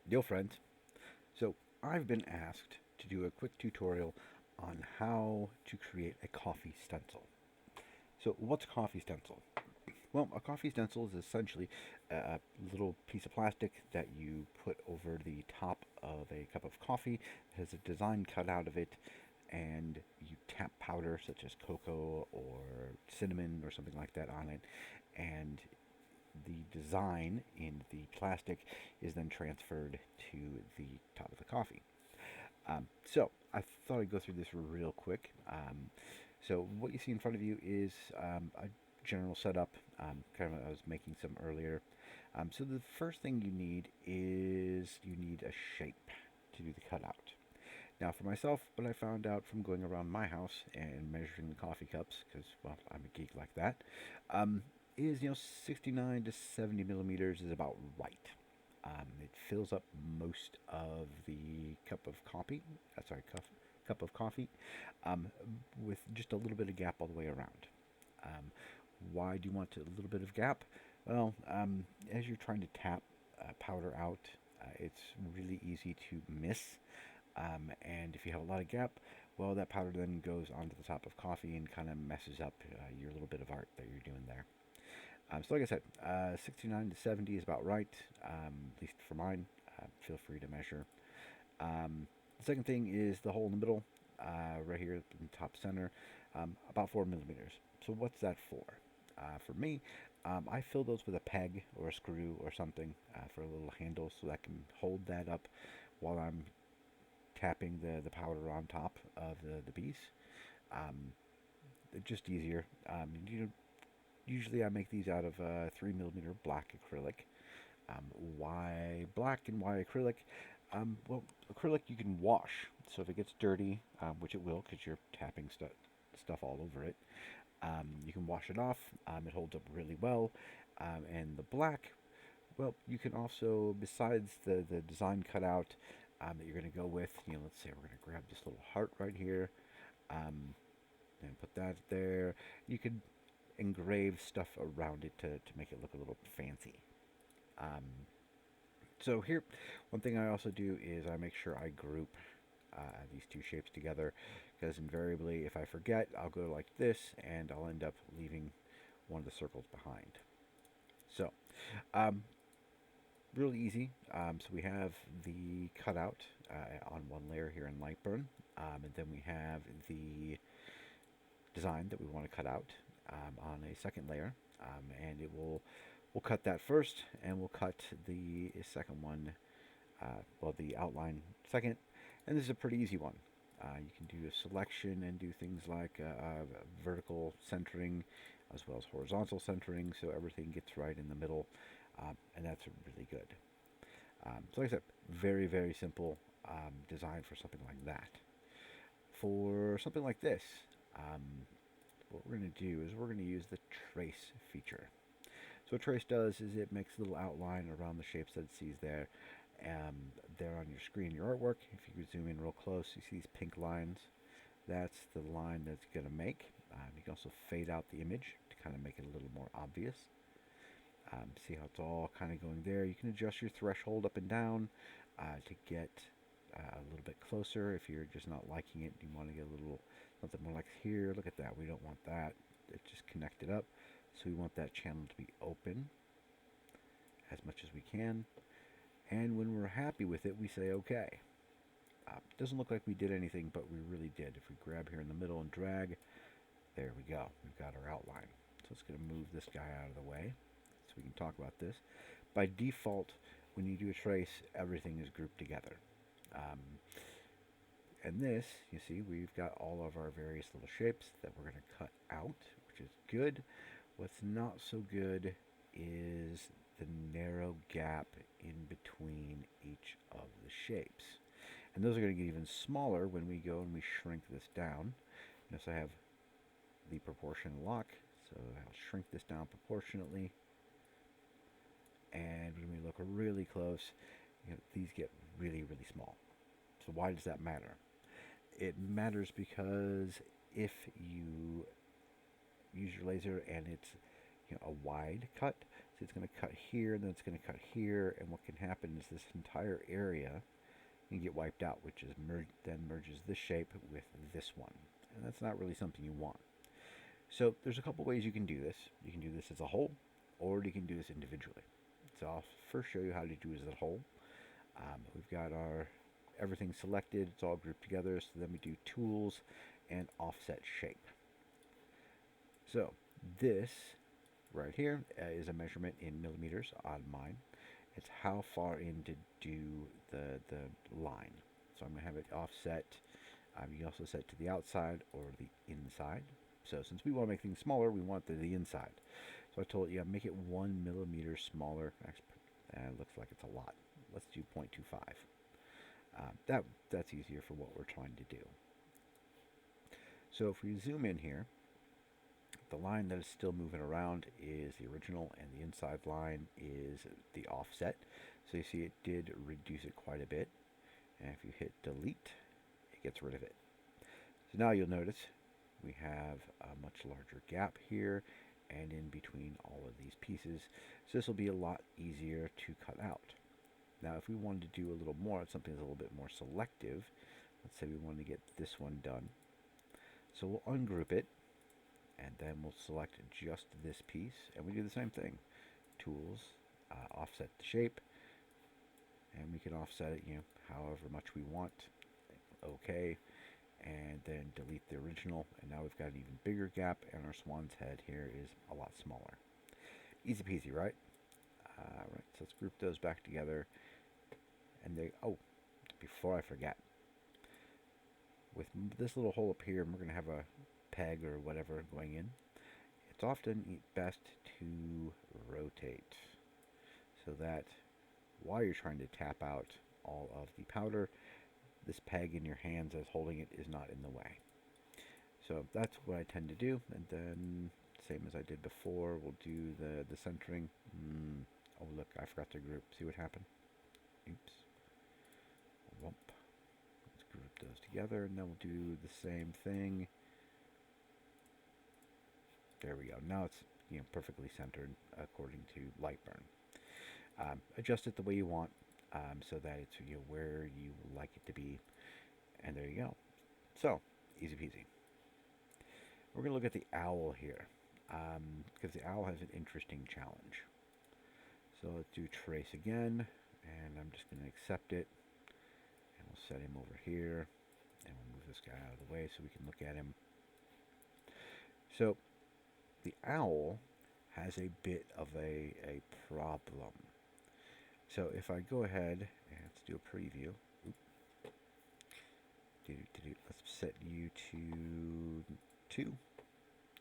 Yo, friends. So, I've been asked to do a quick tutorial on how to create a coffee stencil. So, what's a coffee stencil? Well, a coffee stencil is essentially a little piece of plastic that you put over the top of a cup of coffee. It has a design cut out of it, and you tap powder such as cocoa or cinnamon or something like that on it, and the design in the plastic is then transferred to the top of the coffee. So I thought I'd go through this real quick. So what you see in front of you is a general setup. Kind of I was making some earlier. So the first thing you need is you need a shape to do the cutout. Now for myself, what I found out from going around my house and measuring the coffee cups, because well I'm a geek like that, is 69 to 70 millimeters is about right. It fills up most of the cup of coffee. Cup of coffee, um, with just a little bit of gap all the way around. Um, why do you want a little bit of gap? Well, as you're trying to tap powder out, it's really easy to miss. And if you have a lot of gap, well, that powder then goes onto the top of coffee and kind of messes up your little bit of art that you're doing there. So like I said, 69 to 70 is about right, at least for mine. Feel free to measure. The second thing is the hole in the middle, right here in the top center, about 4 millimeters. So what's that for? For me, I fill those with a peg or a screw or something for a little handle so that I can hold that up while I'm tapping the powder on top of the piece. Um, just easier. Usually I make these out of 3 millimeter black acrylic. Why black and why acrylic? Well, acrylic you can wash, so if it gets dirty, which it will because you're tapping stuff all over it, you can wash it off. It holds up really well. And the black, well, you can also, besides the design cutout that you're going to go with, let's say we're going to grab this little heart right here um, and put that there. You could engrave stuff around it to make it look a little fancy. Um, so here, one thing I also do is I make sure I group these two shapes together because invariably if I forget, I'll go like this and I'll end up leaving one of the circles behind. So, um, really easy. So we have the cutout on one layer here in Lightburn, and then we have the design that we want to cut out on a second layer, and we'll cut that first, and we'll cut the second one, well, the outline second, and this is a pretty easy one. You can do a selection and do things like vertical centering as well as horizontal centering, so everything gets right in the middle, and that's really good. So like I said, very, very simple design for something like that. For something like this, um, what we're going to do is we're going to use the trace feature. So what trace does is it makes a little outline around the shapes that it sees there. There on your screen, your artwork, if you could zoom in real close, you see these pink lines. That's the line that's going to make. You can also fade out the image to kind of make it a little more obvious. See how it's all kind of going there. You can adjust your threshold up and down to get a little bit closer. If you're just not liking it, you want to get a little something more like here. Look at that. We don't want that. It's just connected up. So we want that channel to be open as much as we can. And when we're happy with it, we say OK. Doesn't look like we did anything, but we really did. If we grab here in the middle and drag, there we go. We've got our outline. So it's going to move this guy out of the way so we can talk about this. By default, when you do a trace, everything is grouped together. Um, and this, you see, we've got all of our various little shapes that we're going to cut out, which is good. What's not so good is the narrow gap in between each of the shapes. And those are going to get even smaller when we go and we shrink this down. Notice I have the proportion lock, so I'll shrink this down proportionately. And when we look really close, these get really, really small. So why does that matter? It matters because if you use your laser and it's a wide cut, See, it's going to cut here, and then it's going to cut here, and what can happen is this entire area can get wiped out, which is then merges this shape with this one, and that's not really something you want. So there's a couple ways you can do this. You can do this as a whole, or you can do this individually. So I'll first show you how to do this as a whole. We've got our everything selected, it's all grouped together, so then we do tools and offset shape. So this right here is a measurement in millimeters on mine. It's how far in to do the line. So I'm going to have it offset. You can also set it to the outside or the inside. So since we want to make things smaller, we want the inside. So I told you, make it 1 millimeter smaller. It looks like it's a lot. Let's do 0.25. That's easier for what we're trying to do. So if we zoom in here, the line that is still moving around is the original, and the inside line is the offset. So you see it did reduce it quite a bit. And if you hit delete, it gets rid of it. So now you'll notice we have a much larger gap here and in between all of these pieces. So this will be a lot easier to cut out. Now if we wanted to do a little more, something that's a little bit more selective, let's say we wanted to get this one done. So we'll ungroup it, and then we'll select just this piece, and we do the same thing. Tools, offset the shape, and we can offset it, however much we want. Okay, and then delete the original, and now we've got an even bigger gap, and our swan's head here is a lot smaller. Easy peasy, right? Right, so let's group those back together, and before I forget, with this little hole up here, we're going to have a peg or whatever going in. It's often best to rotate so that while you're trying to tap out all of the powder, this peg in your hands as holding it is not in the way. So that's what I tend to do, and then same as I did before, we'll do the centering. Oh look, I forgot to group. See what happened? Oops. Whoop. Let's group those together, and then we'll do the same thing. There we go. Now it's perfectly centered according to light burn. Adjust it the way you want, so that it's where you like it to be, and there you go. So easy peasy. We're going to look at the owl here, because the owl has an interesting challenge. So let's do trace again, and I'm just going to accept it, and we'll set him over here, and we'll move this guy out of the way so we can look at him. So the owl has a bit of a problem. So if I go ahead and let's do a preview. Let's set you to 2,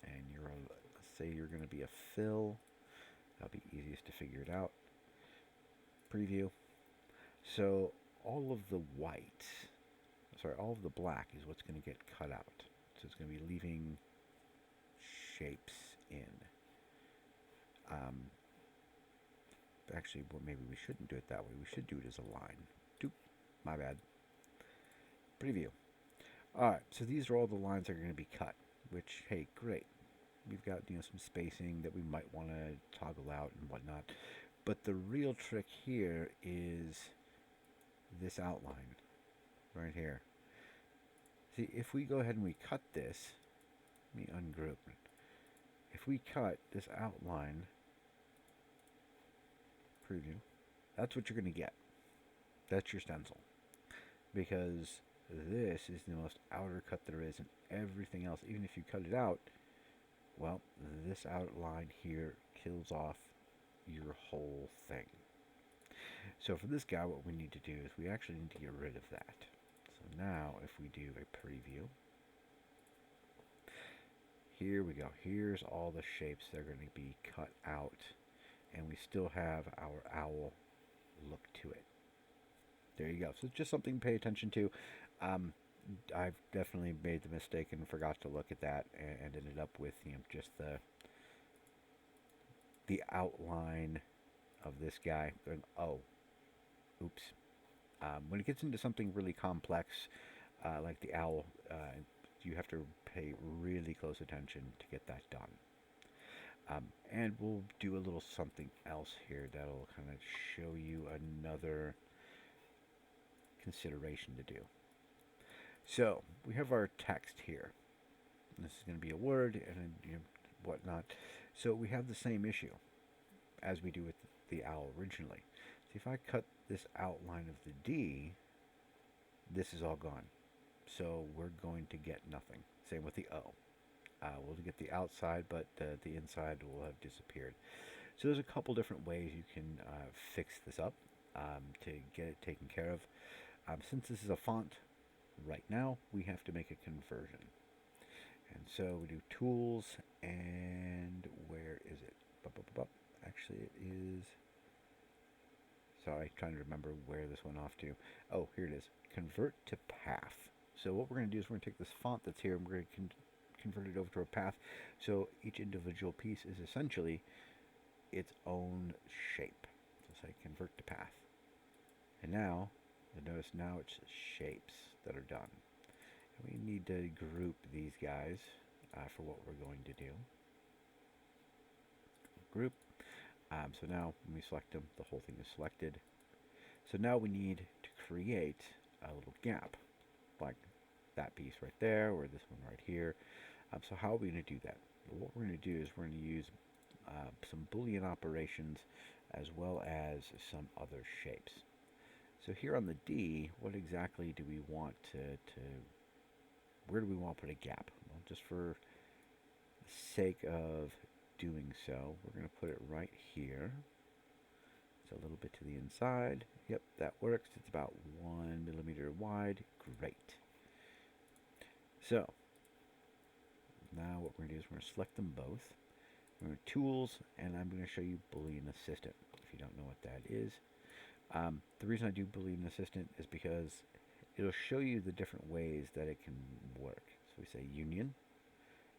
and let's say you're going to be a fill. That'll be easiest to figure it out. Preview. So all of the all of the black is what's going to get cut out. So it's going to be leaving shapes in. Actually, well, maybe we shouldn't do it that way. We should do it as a line. Doop, my bad. Preview. Alright, so these are all the lines that are going to be cut, which, hey, great. We've got some spacing that we might want to toggle out and whatnot. But the real trick here is this outline right here. See, if we go ahead and we cut this, let me ungroup it. If we cut this outline, preview, that's what you're going to get. That's your stencil. Because this is the most outer cut there is, and everything else, even if you cut it out, well, this outline here kills off your whole thing. So for this guy, what we need to do is we actually need to get rid of that. So now if we do a preview, here we go. Here's all the shapes that are going to be cut out, and we still have our owl look to it. There you go. So it's just something to pay attention to. I've definitely made the mistake and forgot to look at that, and ended up with just the outline of this guy going, oh, oops. When it gets into something really complex, like the owl, you have to pay really close attention to get that done. And we'll do a little something else here that'll kind of show you another consideration to do. So we have our text here. This is going to be a word and whatnot. So we have the same issue as we do with the owl originally. So if I cut this outline of the D, this is all gone. So we're going to get nothing. Same with the O. We'll get the outside, but the inside will have disappeared. So there's a couple different ways you can fix this up to get it taken care of. Since this is a font, right now we have to make a conversion. And so we do tools, and where is it? Actually, it is. Sorry, trying to remember where this went off to. Oh, here it is. Convert to path. So what we're going to do is we're going to take this font that's here and we're going to convert it over to a path. So each individual piece is essentially its own shape. So say convert to path. And now, you'll notice now it's shapes that are done. And we need to group these guys for what we're going to do. Group. So now when we select them, the whole thing is selected. So now we need to create a little gap, like that piece right there, or this one right here. So how are we going to do that? Well, what we're going to do is we're going to use some Boolean operations as well as some other shapes. So here on the D, what exactly do we want where do we want to put a gap? Well, just for the sake of doing so, we're going to put it right here. It's a little bit to the inside. Yep, that works. It's about 1 millimeter wide. Great. So now what we're going to do is we're going to select them both. We're going to Tools, and I'm going to show you Boolean Assistant, if you don't know what that is. The reason I do Boolean Assistant is because it'll show you the different ways that it can work. So we say union.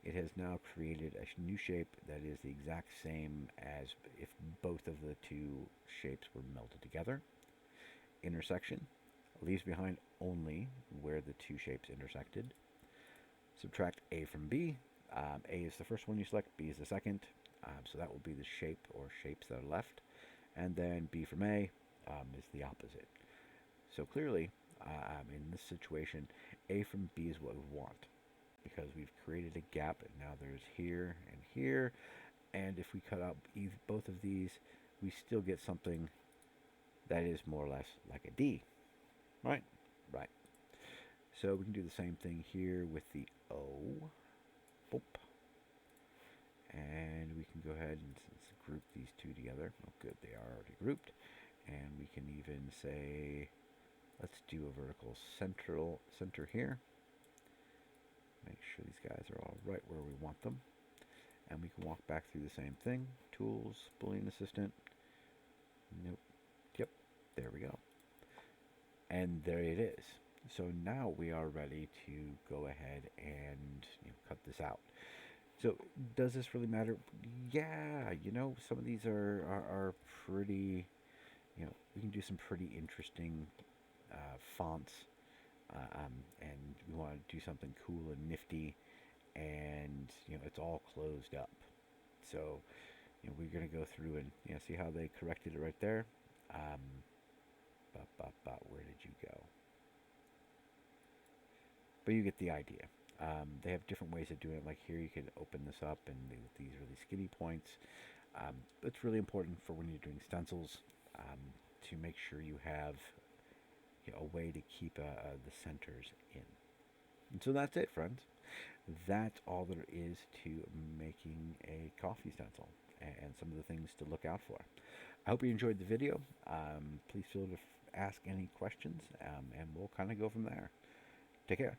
It has now created a new shape that is the exact same as if both of the two shapes were melted together. Intersection leaves behind only where the two shapes intersected. Subtract A from B. A is the first one you select, B is the second. So that will be the shape or shapes that are left. And then B from A is the opposite. So clearly, in this situation, A from B is what we want, because we've created a gap, and now there's here and here. And if we cut out both of these, we still get something that is more or less like a D. Right? Right. So we can do the same thing here with the O. Boop. And we can go ahead and group these two together. Oh, good, they are already grouped. And we can even say, let's do a vertical center here. Make sure these guys are all right where we want them. And we can walk back through the same thing. Tools, Boolean Assistant. Nope. Yep, there we go. And there it is. So now we are ready to go ahead and cut this out. So does this really matter? Yeah, some of these are pretty, we can do some pretty interesting fonts. And we want to do something cool and nifty, and it's all closed up. So we're going to go through and see how they corrected it right there. Where did you go? But you get the idea. They have different ways of doing it. Like here, you can open this up, and these really skinny points. It's really important for when you're doing stencils to make sure you have a way to keep the centers in. And so that's it, friends. That's all there is to making a coffee stencil and some of the things to look out for. I hope you enjoyed the video. Please feel free to ask any questions, and we'll kind of go from there. Take care.